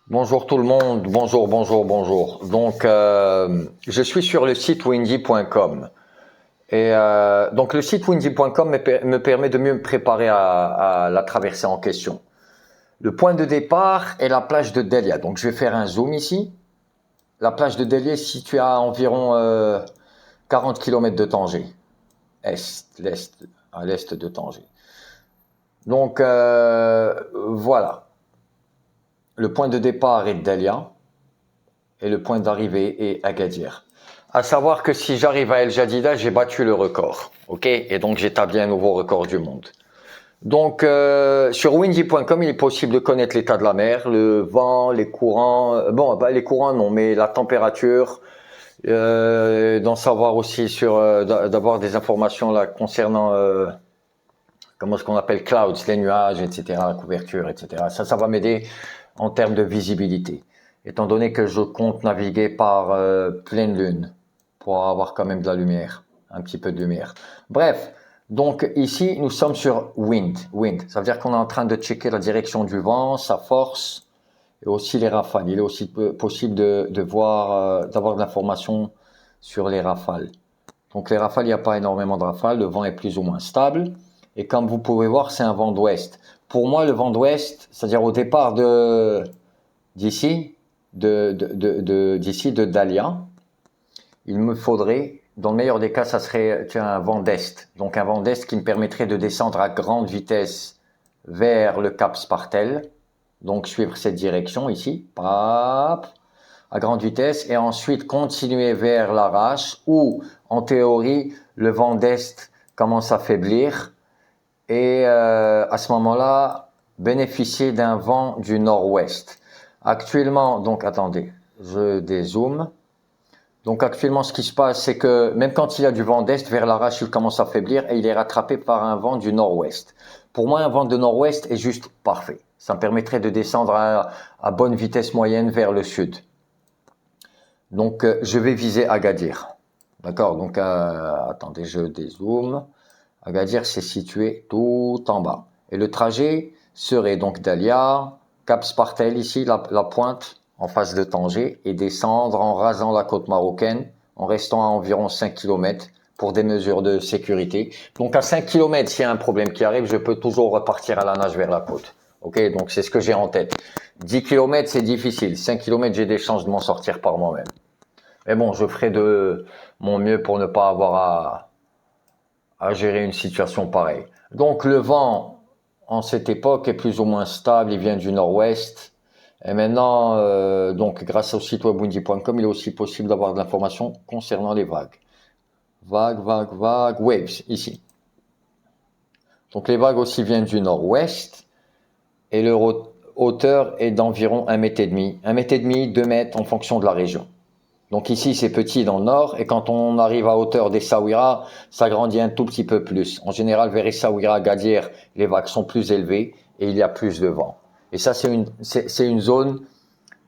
Bonjour tout le monde, bonjour. Donc, je suis sur le site windy.com. Et donc, le site windy.com me permet de mieux me préparer à la traversée en question. Le point de départ est la plage de Delia. Donc, je vais faire un zoom ici. La plage de Delia est située à environ 40 km de Tanger. À l'est de Tanger. Donc, voilà. Le point de départ est Delia et le point d'arrivée est Agadir. À savoir que si j'arrive à El Jadida, j'ai battu le record, ok? Et donc j'établis un nouveau record du monde. Donc sur windy.com, il est possible de connaître l'état de la mer, le vent, les courants. Les courants non, mais la température. D'en savoir aussi sur, d'avoir des informations là concernant comment est-ce qu'on appelle clouds, les nuages, etc., la couverture, etc. Ça va m'aider en termes de visibilité. Étant donné que je compte naviguer par pleine lune pour avoir quand même de la lumière, un petit peu de lumière. Bref, donc ici, nous sommes sur wind. Ça veut dire qu'on est en train de checker la direction du vent, sa force et aussi les rafales. Il est aussi possible de voir, d'avoir de l'information sur les rafales. Donc les rafales, il n'y a pas énormément de rafales, le vent est plus ou moins stable. Et comme vous pouvez voir, c'est un vent d'ouest. Pour moi, le vent d'ouest, c'est-à-dire au départ d'ici, de Dalian, il me faudrait, dans le meilleur des cas, ça serait un vent d'est. Donc un vent d'est qui me permettrait de descendre à grande vitesse vers le Cap Spartel. Donc suivre cette direction ici, à grande vitesse, et ensuite continuer vers l'Arrache, où en théorie, le vent d'est commence à faiblir. Et à ce moment-là, bénéficier d'un vent du nord-ouest. Actuellement, donc attendez, je dézoome. Donc actuellement, ce qui se passe, c'est que même quand il y a du vent d'est, vers l'Arrache, il commence à faiblir et il est rattrapé par un vent du nord-ouest. Pour moi, un vent de nord-ouest est juste parfait. Ça me permettrait de descendre à bonne vitesse moyenne vers le sud. Donc je vais viser Agadir. D'accord, donc attendez, je dézoome. Agadir, c'est situé tout en bas. Et le trajet serait donc Dalia, Cap Spartel, ici, la pointe, en face de Tanger, et descendre en rasant la côte marocaine, en restant à environ 5 km pour des mesures de sécurité. Donc à 5 km, s'il y a un problème qui arrive, je peux toujours repartir à la nage vers la côte. Ok, donc c'est ce que j'ai en tête. 10 km, c'est difficile. 5 km, j'ai des chances de m'en sortir par moi-même. Mais bon, je ferai de mon mieux pour ne pas avoir à gérer une situation pareille. Donc le vent en cette époque est plus ou moins stable, il vient du nord-ouest. Et maintenant, donc grâce au site web windy.com, il est aussi possible d'avoir de l'information concernant les vagues. Waves, ici. Donc les vagues aussi viennent du nord-ouest et leur hauteur est d'environ 1,5 m. 1,5 m, 2 mètres en fonction de la région. Donc ici, c'est petit dans le nord, et quand on arrive à hauteur d'Essaouira, ça grandit un tout petit peu plus. En général, vers Essaouira, Agadir, les vagues sont plus élevées et il y a plus de vent. Et ça, c'est une zone,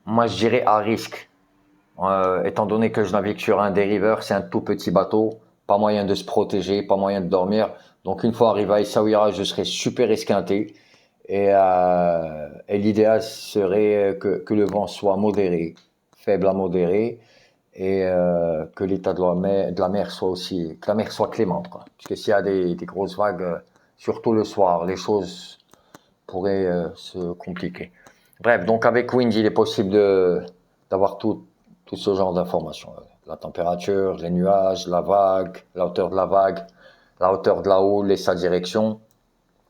moi je dirais, à risque. Étant donné que je navigue sur un dériveur, c'est un tout petit bateau, pas moyen de se protéger, pas moyen de dormir. Donc une fois arrivé à Essaouira, je serai super esquinté. Et l'idéal serait que le vent soit modéré, faible à modéré, et que l'état de la mer soit aussi, que la mer soit clémente, quoi. Parce que s'il y a des grosses vagues, surtout le soir, les choses pourraient se compliquer. Bref, donc avec Wind, il est possible d'avoir tout ce genre d'informations. La température, les nuages, la vague, la hauteur de la vague, la hauteur de la houle et sa direction.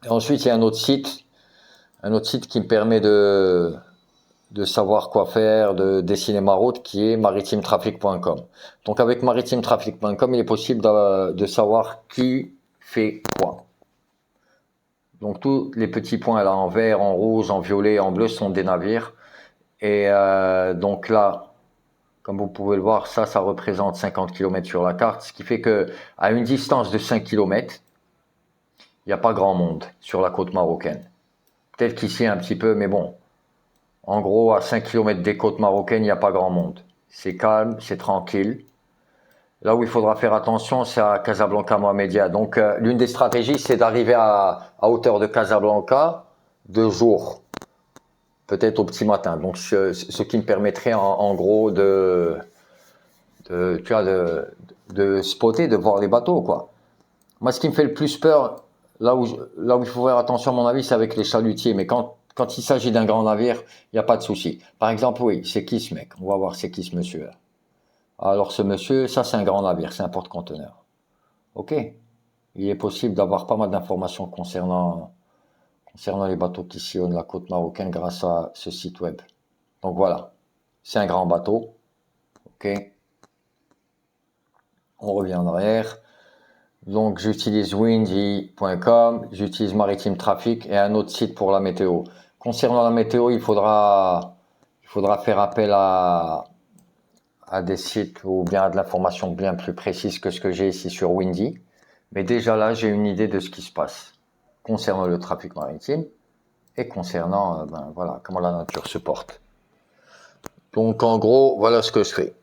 Et ensuite, il y a un autre site qui me permet de savoir quoi faire, de dessiner ma route, qui est maritimetraffic.com. Donc avec maritimetraffic.com, il est possible de savoir qui fait quoi. Donc tous les petits points là en vert, en rouge, en violet, en bleu sont des navires. Et donc là, comme vous pouvez le voir, ça représente 50 km sur la carte, ce qui fait que à une distance de 5 km, il n'y a pas grand monde sur la côte marocaine. Peut-être qu'ici un petit peu, mais bon. En gros, à 5 km des côtes marocaines, il n'y a pas grand monde. C'est calme, c'est tranquille. Là où il faudra faire attention, c'est à Casablanca Mohamedia. Donc, l'une des stratégies, c'est d'arriver à hauteur de Casablanca de jour peut-être au petit matin. Donc, ce qui me permettrait en gros de spotter, de voir les bateaux, quoi. Moi, ce qui me fait le plus peur, là où il faut faire attention, à mon avis, c'est avec les chalutiers. Mais quand il s'agit d'un grand navire, il n'y a pas de souci. Par exemple, oui, c'est qui ce mec? On va voir c'est qui ce monsieur là. Alors, ce monsieur, ça, c'est un grand navire, c'est un porte-conteneur. OK. Il est possible d'avoir pas mal d'informations concernant les bateaux qui sillonnent la côte marocaine grâce à ce site web. Donc voilà, c'est un grand bateau. OK. On revient en arrière. Donc j'utilise windy.com, j'utilise Maritime Traffic et un autre site pour la météo. Concernant la météo, il faudra faire appel à des sites ou bien à de l'information bien plus précise que ce que j'ai ici sur Windy. Mais déjà là, j'ai une idée de ce qui se passe concernant le trafic maritime et concernant voilà, comment la nature se porte. Donc en gros, voilà ce que je fais.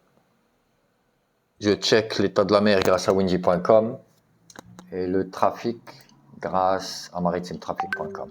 Je check l'état de la mer grâce à windy.com et le trafic grâce à maritimetraffic.com.